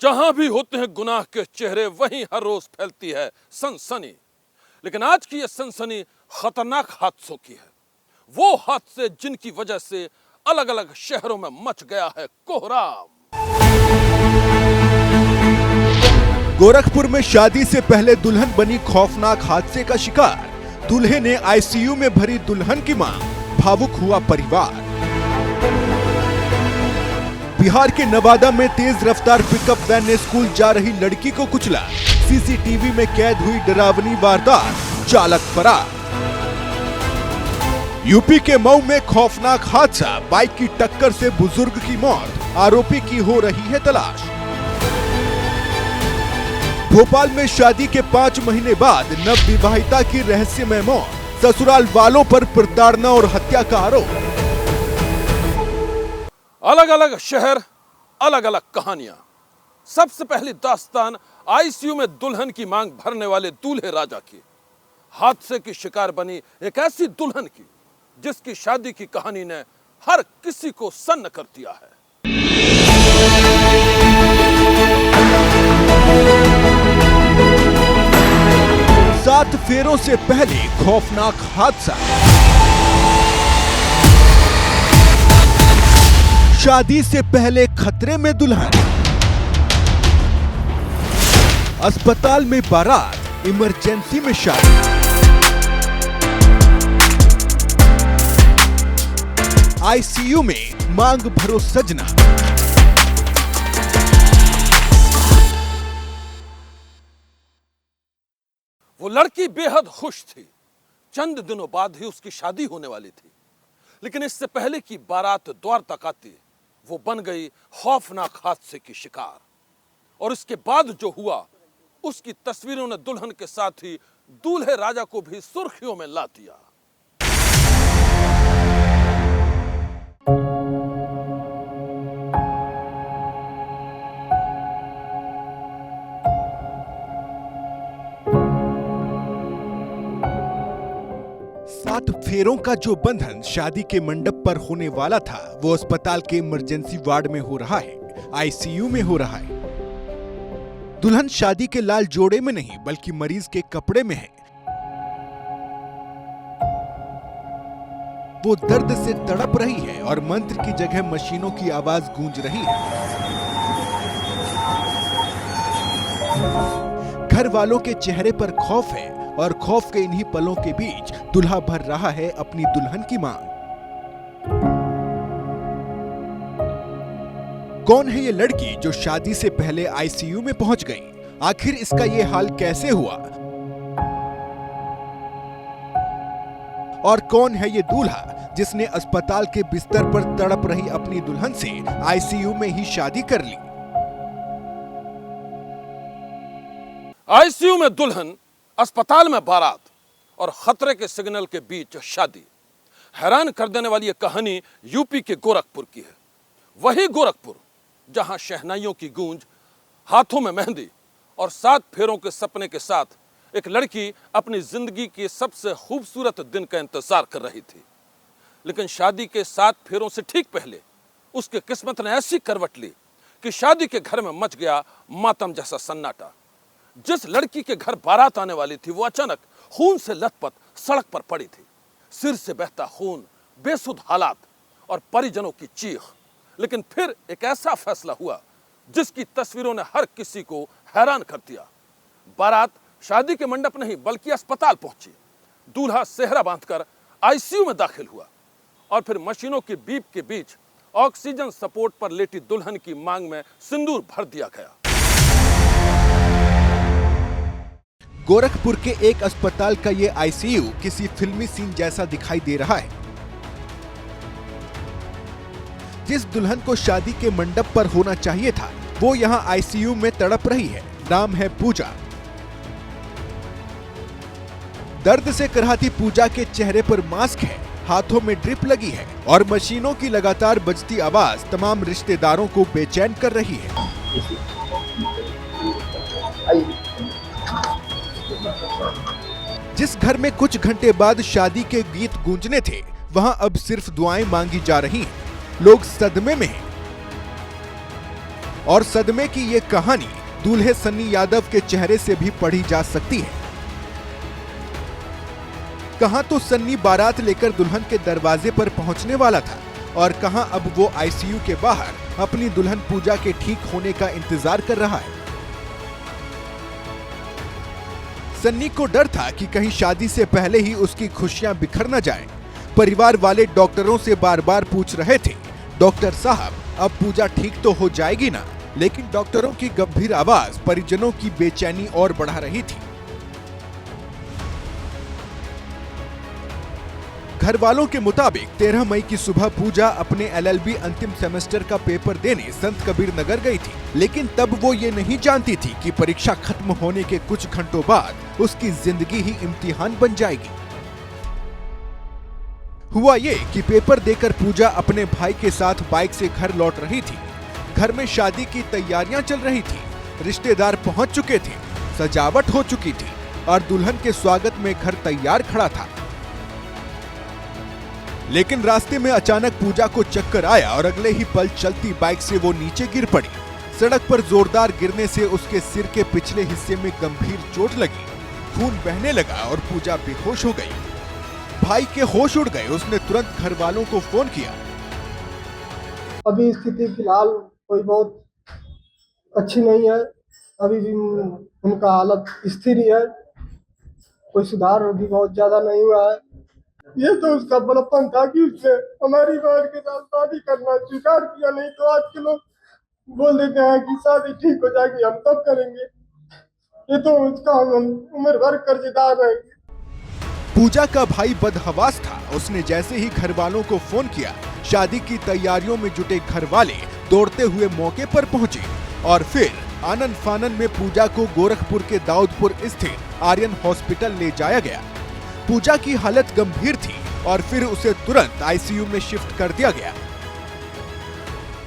जहां भी होते हैं गुनाह के चेहरे वहीं हर रोज फैलती है सनसनी। लेकिन आज की यह सनसनी खतरनाक हादसों की है। वो हादसे जिनकी वजह से अलग अलग शहरों में मच गया है कोहराम। गोरखपुर में शादी से पहले दुल्हन बनी खौफनाक हादसे का शिकार। दूल्हे ने आईसीयू में भरी दुल्हन की मांग, भावुक हुआ परिवार। बिहार के नवादा में तेज रफ्तार पिकअप वैन ने स्कूल जा रही लड़की को कुचला। सीसीटीवी में कैद हुई डरावनी वारदात, चालक फरार। यूपी के मऊ में खौफनाक हादसा, बाइक की टक्कर से बुजुर्ग की मौत, आरोपी की हो रही है तलाश। भोपाल में शादी के 5 महीने बाद नवविवाहिता की रहस्यमय मौत, ससुराल वालों पर प्रताड़ना और हत्या का आरोप। अलग अलग शहर, अलग अलग कहानियां। सबसे पहली दास्तान आईसीयू में दुल्हन की मांग भरने वाले दूल्हे राजा की। हादसे की शिकार बनी एक ऐसी दुल्हन की जिसकी शादी की कहानी ने हर किसी को सन्न कर दिया है। सात फेरों से पहले खौफनाक हादसा। शादी से पहले खतरे में दुल्हन, अस्पताल में बारात, इमरजेंसी में शादी। आईसीयू में मांग भरो सजना। वो लड़की बेहद खुश थी। चंद दिनों बाद ही उसकी शादी होने वाली थी। लेकिन इससे पहले कि बारात द्वार तक आती, वो बन गई खौफनाक हादसे की शिकार। और इसके बाद जो हुआ, उसकी तस्वीरों ने दुल्हन के साथ ही दूल्हे राजा को भी सुर्खियों में ला दिया। सात फेरों का जो बंधन शादी के मंडप पर होने वाला था, वो अस्पताल के इमरजेंसी वार्ड में हो रहा है, आईसीयू में हो रहा है। दुल्हन शादी के लाल जोड़े में नहीं बल्कि मरीज के कपड़े में है। वो दर्द से तड़प रही है और मंत्र की जगह मशीनों की आवाज गूंज रही है। घर वालों के चेहरे पर खौफ है और खौफ के इन्हीं पलों के बीच दुल्हा भर रहा है अपनी दुल्हन की मांग। कौन है ये लड़की जो शादी से पहले आईसीयू में पहुंच गई? आखिर इसका ये हाल कैसे हुआ? और कौन है ये दूल्हा जिसने अस्पताल के बिस्तर पर तड़प रही अपनी दुल्हन से आईसीयू में ही शादी कर ली? आईसीयू में दुल्हन, अस्पताल में बारात और खतरे के सिग्नल के बीच शादी। हैरान कर देने वाली यह कहानी यूपी के गोरखपुर की है। वही गोरखपुर जहां शहनाइयों की गूंज, हाथों में मेहंदी और 7 फेरों के सपने के साथ एक लड़की अपनी जिंदगी के सबसे खूबसूरत दिन का इंतजार कर रही थी। लेकिन शादी के 7 फेरों से ठीक पहले उसके किस्मत ने ऐसी करवट ली कि शादी के घर में मच गया मातम जैसा सन्नाटा। जिस लड़की के घर बारात आने वाली थी, वो अचानक खून से लथपथ सड़क पर पड़ी थी। सिर से बहता खून, बेसुध हालात और परिजनों की चीख। लेकिन फिर एक ऐसा फैसला हुआ जिसकी तस्वीरों ने हर किसी को हैरान कर दिया। बारात शादी के मंडप नहीं बल्कि अस्पताल पहुंची। दूल्हा सेहरा बांधकर आईसीयू में दाखिल हुआ और फिर मशीनों के बीप के बीच ऑक्सीजन सपोर्ट पर लेटी दुल्हन की मांग में सिंदूर भर दिया गया। गोरखपुर के एक अस्पताल का ये आईसीयू किसी फिल्मी सीन जैसा दिखाई दे रहा है। जिस दुल्हन को शादी के मंडप पर होना चाहिए था, वो यहाँ आईसीयू में तड़प रही है। नाम है पूजा। दर्द से कराहती पूजा के चेहरे पर मास्क है, हाथों में ड्रिप लगी है और मशीनों की लगातार बजती आवाज तमाम रिश्तेदारों को बेचैन कर रही है। जिस घर में कुछ घंटे बाद शादी के गीत गूंजने थे, वहां अब सिर्फ दुआएं मांगी जा रही हैं। लोग सदमे में हैं। और सदमे की ये कहानी दूल्हे सन्नी यादव के चेहरे से भी पढ़ी जा सकती है। कहां तो सन्नी बारात लेकर दुल्हन के दरवाजे पर पहुंचने वाला था और कहां अब वो आईसीयू के बाहर अपनी दुल्हन पूजा के ठीक होने का इंतजार कर रहा है। सन्नी को डर था कि कहीं शादी से पहले ही उसकी खुशियां बिखर न जाएं। परिवार वाले डॉक्टरों से बार बार पूछ रहे थे, डॉक्टर साहब अब पूजा ठीक तो हो जाएगी ना? लेकिन डॉक्टरों की गंभीर आवाज परिजनों की बेचैनी और बढ़ा रही थी। घर वालों के मुताबिक 13 मई की सुबह पूजा अपने एलएलबी अंतिम सेमेस्टर का पेपर देने संत कबीर नगर गई थी, लेकिन तब वो ये नहीं जानती थी कि परीक्षा खत्म होने के कुछ घंटों बाद उसकी जिंदगी ही इम्तिहान बन जाएगी। हुआ ये कि पेपर देकर पूजा अपने भाई के साथ बाइक से घर लौट रही थी। घर में शादी की तैयारियां चल रही थी, रिश्तेदार पहुंच चुके थे, सजावट हो चुकी थी और दुल्हन के स्वागत में घर तैयार खड़ा था। लेकिन रास्ते में अचानक पूजा को चक्कर आया और अगले ही पल चलती बाइक से वो नीचे गिर पड़ी। सड़क पर जोरदार गिरने से उसके सिर के पिछले हिस्से में गंभीर चोट लगी, खून बहने लगा और पूजा बेहोश हो गई। भाई के होश उड़ गए। उसने तुरंत घर वालों को फोन किया। अभी स्थिति फिलहाल कोई बहुत अच्छी नहीं है, अभी भी उनका हालत स्थिर ही है, कोई सुधार भी बहुत ज्यादा नहीं हुआ है। ये तो उसका बड़प्पन था कि उसने हमारी बहन के साथ शादी करना स्वीकार किया, नहीं तो आज के लोग बोल देते हैं कि शादी ठीक हो जाएगी हम तब करेंगे। ये तो उसका हम उम्र भर कर्जदार रहेंगे। पूजा का भाई बदहवास था। उसने जैसे ही घर वालों को फोन किया, शादी की तैयारियों में जुटे घर वाले दौड़ते हुए मौके पर पहुंचे और फिर आनन फानन में पूजा को गोरखपुर के दाऊदपुर स्थित आर्यन हॉस्पिटल ले जाया गया। पूजा की हालत गंभीर थी और फिर उसे तुरंत आईसीयू में शिफ्ट कर दिया गया।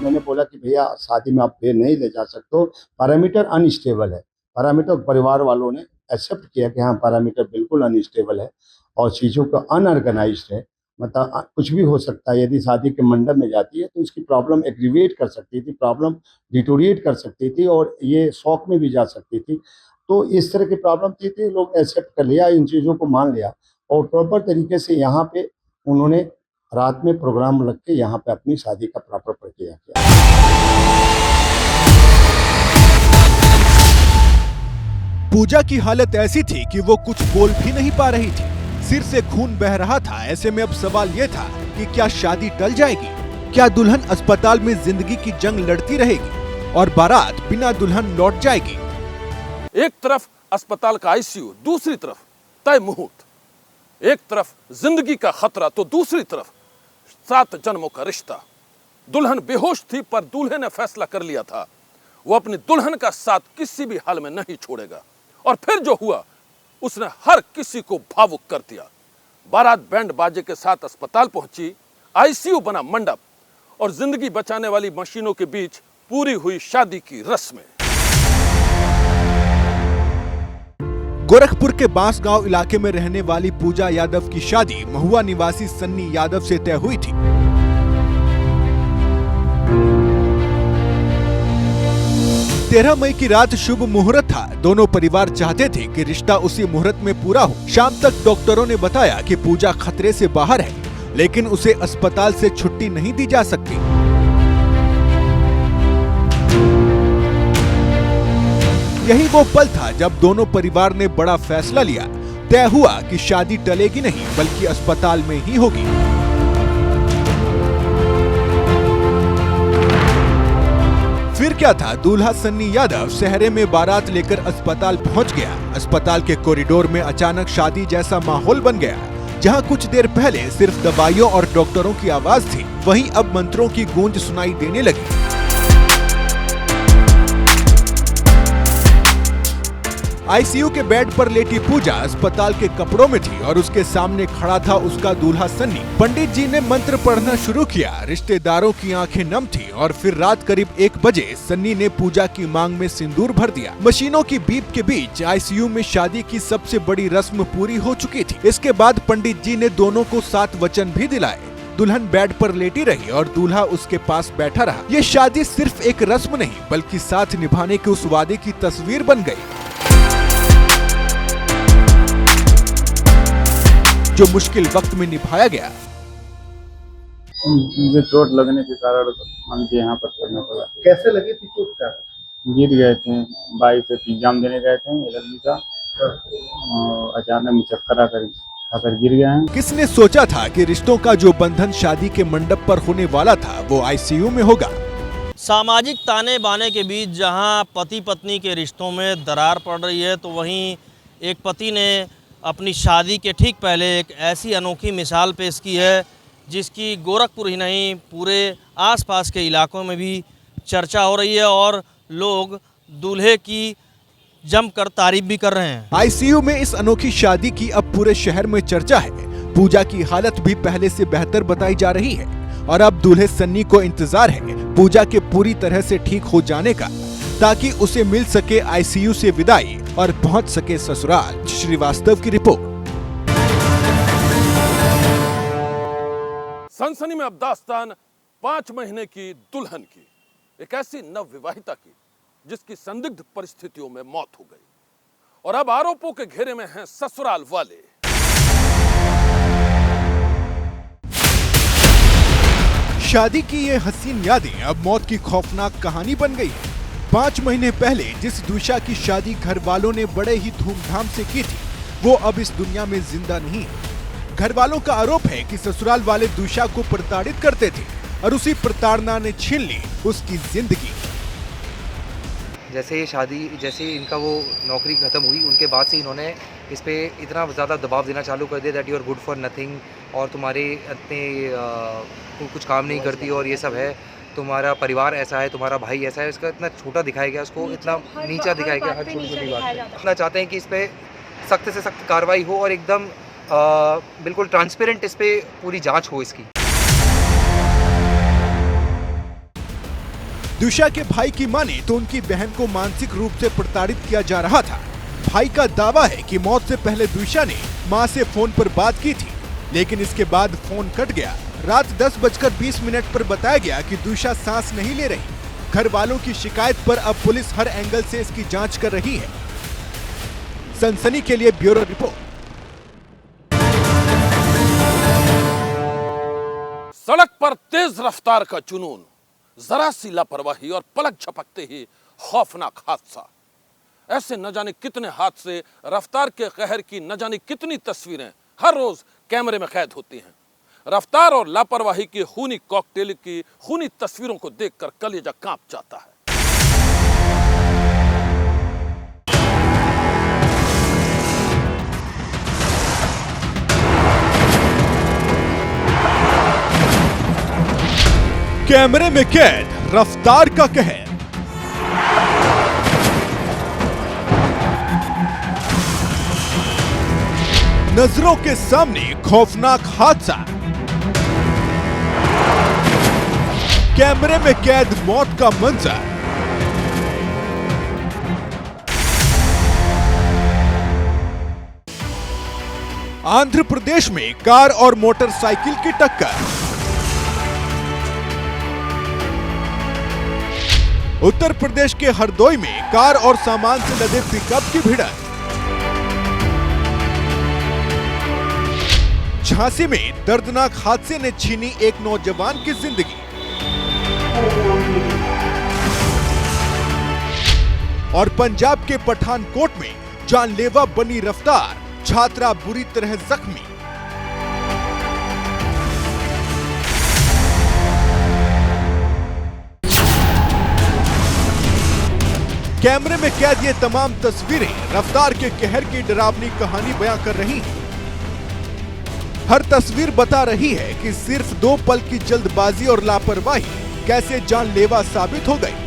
मैंने बोला कि भैया शादी में आप फिर नहीं ले जा सकते हो, पैरामीटर अनस्टेबल है। पैरामीटर परिवार वालों ने एक्सेप्ट किया कि हाँ पैरामीटर बिल्कुल अनस्टेबल है और चीज़ों का अनऑर्गेनाइज्ड है, मतलब कुछ भी हो सकता है। यदि शादी के मंडप में जाती है तो इसकी प्रॉब्लम एग्रीवेट कर सकती थी, प्रॉब्लम डिटोरिएट कर सकती थी और ये शॉक में भी जा सकती थी। तो इस तरह की प्रॉब्लम थी, लोग एक्सेप्ट कर लिया, इन चीज़ों को मान लिया और प्रॉपर तरीके से यहाँ पे उन्होंने रात में प्रोग्राम रख के यहाँ पे अपनी शादी का प्रॉपर प्रक्रिया किया। पूजा की हालत ऐसी थी कि वो कुछ बोल भी नहीं पा रही थी, सिर से खून बह रहा था। ऐसे में अब सवाल ये था कि क्या शादी टल जाएगी? क्या दुल्हन अस्पताल में जिंदगी की जंग लड़ती रहेगी और बारात बिना दुल्हन लौट जाएगी? एक तरफ अस्पताल का आईसीयू, दूसरी तरफ तय मुहूर्त। एक तरफ जिंदगी का खतरा तो दूसरी तरफ 7 जन्मों का रिश्ता। दुल्हन बेहोश थी पर दूल्हे ने फैसला कर लिया था वो अपनी दुल्हन का साथ किसी भी हाल में नहीं छोड़ेगा। और फिर जो हुआ उसने हर किसी को भावुक कर दिया। बारात बैंड बाजे के साथ अस्पताल पहुंची, आईसीयू बना मंडप और जिंदगी बचाने वाली मशीनों के बीच पूरी हुई शादी की रस्में। गोरखपुर के बांसगांव इलाके में रहने वाली पूजा यादव की शादी महुआ निवासी सन्नी यादव से तय हुई थी। तेरह मई की रात शुभ मुहूर्त था। दोनों परिवार चाहते थे कि रिश्ता उसी मुहूर्त में पूरा हो। शाम तक डॉक्टरों ने बताया कि पूजा खतरे से बाहर है, लेकिन उसे अस्पताल से छुट्टी नहीं दी जा सकती। यही वो पल था जब दोनों परिवार ने बड़ा फैसला लिया। तय हुआ कि शादी टलेगी नहीं बल्कि अस्पताल में ही होगी। फिर क्या था, दूल्हा सन्नी यादव सहरे में बारात लेकर अस्पताल पहुंच गया। अस्पताल के कॉरिडोर में अचानक शादी जैसा माहौल बन गया। जहां कुछ देर पहले सिर्फ दवाइयों और डॉक्टरों की आवाज थी, वहीं अब मंत्रों की गूंज सुनाई देने लगी। आईसीयू के बेड पर लेटी पूजा अस्पताल के कपड़ों में थी और उसके सामने खड़ा था उसका दूल्हा सन्नी। पंडित जी ने मंत्र पढ़ना शुरू किया। रिश्तेदारों की आंखें नम थी और फिर रात करीब 1 बजे सन्नी ने पूजा की मांग में सिंदूर भर दिया। मशीनों की बीप के बीच आईसीयू में शादी की सबसे बड़ी रस्म पूरी हो चुकी थी। इसके बाद पंडित जी ने दोनों को 7 वचन भी दिलाए। दुल्हन बेड पर लेटी रही और दूल्हा उसके पास बैठा रहा। ये शादी सिर्फ एक रस्म नहीं बल्कि साथ निभाने के उस वादे की तस्वीर बन गई जो मुश्किल वक्त में निभाया गया। मुझे चोट लगने के कारण मुझे यहाँ पर करना पड़ा। कैसे लगी थी चोट? का गिर गए थे, बाइक से एग्जाम देने गए थे एलएलबी का, और अचानक में चक्कर आकर गिर गए हैं। किसने सोचा था कि रिश्तों का जो बंधन शादी के मंडप पर होने वाला था वो आईसीयू में होगा। सामाजिक ताने बाने के बीच जहां पति पत्नी के रिश्तों में दरार पड़ रही है, तो वहीं एक पति ने अपनी शादी के ठीक पहले एक ऐसी अनोखी मिसाल पेश की है जिसकी गोरखपुर ही नहीं पूरे आसपास के इलाकों में भी चर्चा हो रही है और लोग दूल्हे की जमकर तारीफ भी कर रहे हैं। आईसीयू में इस अनोखी शादी की अब पूरे शहर में चर्चा है। पूजा की हालत भी पहले से बेहतर बताई जा रही है और अब दूल्हे सन्नी को इंतजार है पूजा के पूरी तरह से ठीक हो जाने का, ताकि उसे मिल सके आईसीयू से विदाई और पहुंच सके ससुराल। श्रीवास्तव की रिपोर्ट। सनसनी में अब दास्तान 5 महीने की दुल्हन की, एक ऐसी नवविवाहिता की जिसकी संदिग्ध परिस्थितियों में मौत हो गई और अब आरोपों के घेरे में हैं ससुराल वाले। शादी की ये हसीन यादें अब मौत की खौफनाक कहानी बन गई है। 5 महीने पहले जिस दूषा की शादी घर वालों ने बड़े ही धूमधाम से की थी वो अब इस दुनिया में जिंदा नहीं है। घर वालों का आरोप है कि ससुराल वाले दूषा को प्रताड़ित करते थे और उसी प्रताड़ना ने छीन ली उसकी जिंदगी। जैसे इनका वो नौकरी खत्म हुई उनके बाद से इन्होंने इस पे इतना ज़्यादा दबाव देना चालू कर दिया that you are good for nothing, और तुम्हारे इतने कुछ काम नहीं करती और ये सब है, तुम्हारा परिवार ऐसा है, तुम्हारा भाई ऐसा है। इसका इतना छोटा दिखाया गया, उसको इतना नीचा दिखाया गया, हर छोटी छोटी बात इतना चाहते हैं कि इस पर सख्त से सख्त कार्रवाई हो और एकदम बिल्कुल ट्रांसपेरेंट इस पर पूरी जाँच हो इसकी। दूषा के भाई की माने तो उनकी बहन को मानसिक रूप से प्रताड़ित किया जा रहा था। भाई का दावा है कि मौत से पहले दूषा ने मां से फोन पर बात की थी, लेकिन इसके बाद फोन कट गया। रात 10:20 पर बताया गया कि दूषा सांस नहीं ले रही। घर वालों की शिकायत पर अब पुलिस हर एंगल से इसकी जांच कर रही है। सनसनी के लिए ब्यूरो रिपोर्ट। सड़क पर तेज रफ्तार का जुनून, जरा सी लापरवाही और पलक झपकते ही खौफनाक हादसा। ऐसे न जाने कितने हादसे, रफ्तार के कहर की न जाने कितनी तस्वीरें हर रोज कैमरे में कैद होती हैं। रफ्तार और लापरवाही की खूनी कॉकटेल की खूनी तस्वीरों को देखकर कलेजा कांप जाता है। कैमरे में कैद रफ्तार का कहर। नजरों के सामने खौफनाक हादसा। कैमरे में कैद मौत का मंजर। आंध्र प्रदेश में कार और मोटरसाइकिल की टक्कर। उत्तर प्रदेश के हरदोई में कार और सामान से लदे पिकअप की भिड़ंत। झांसी में दर्दनाक हादसे ने छीनी एक नौजवान की जिंदगी। और पंजाब के पठानकोट में जानलेवा बनी रफ्तार, छात्रा बुरी तरह जख्मी। कैमरे में कैद ये तमाम तस्वीरें रफ्तार के कहर की डरावनी कहानी बयां कर रही हैं। हर तस्वीर बता रही है कि सिर्फ 2 पल की जल्दबाजी और लापरवाही कैसे जानलेवा साबित हो गई।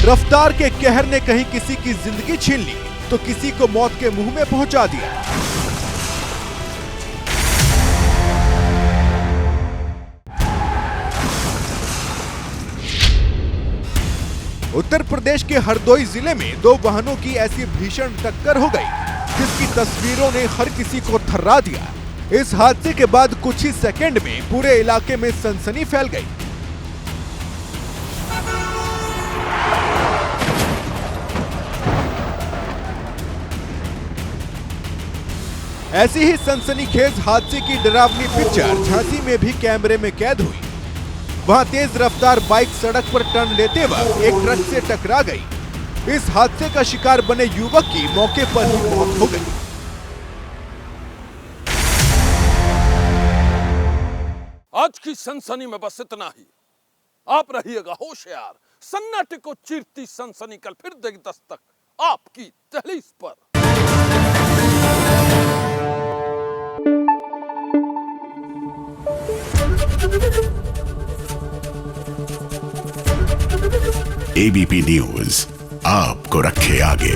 रफ्तार के कहर ने कहीं किसी की जिंदगी छीन ली तो किसी को मौत के मुंह में पहुंचा दिया। उत्तर प्रदेश के हरदोई जिले में 2 वाहनों की ऐसी भीषण टक्कर हो गई जिसकी तस्वीरों ने हर किसी को थर्रा दिया। इस हादसे के बाद कुछ ही सेकंड में पूरे इलाके में सनसनी फैल गई। ऐसी ही सनसनीखेज हादसे की डरावनी पिक्चर झांसी में भी कैमरे में कैद हुई। वहां तेज रफ्तार बाइक सड़क पर टर्न लेते वक्त एक ट्रक से टकरा गई। इस हादसे का शिकार बने युवक की मौके पर ही मौत हो गई। आज की सनसनी में बस इतना ही। आप रहिएगा होशियार। सन्नाटे को चीरती सनसनी कल फिर देगी दस्तक आपकी दहलीज पर। एबीपी न्यूज आपको रखे आगे।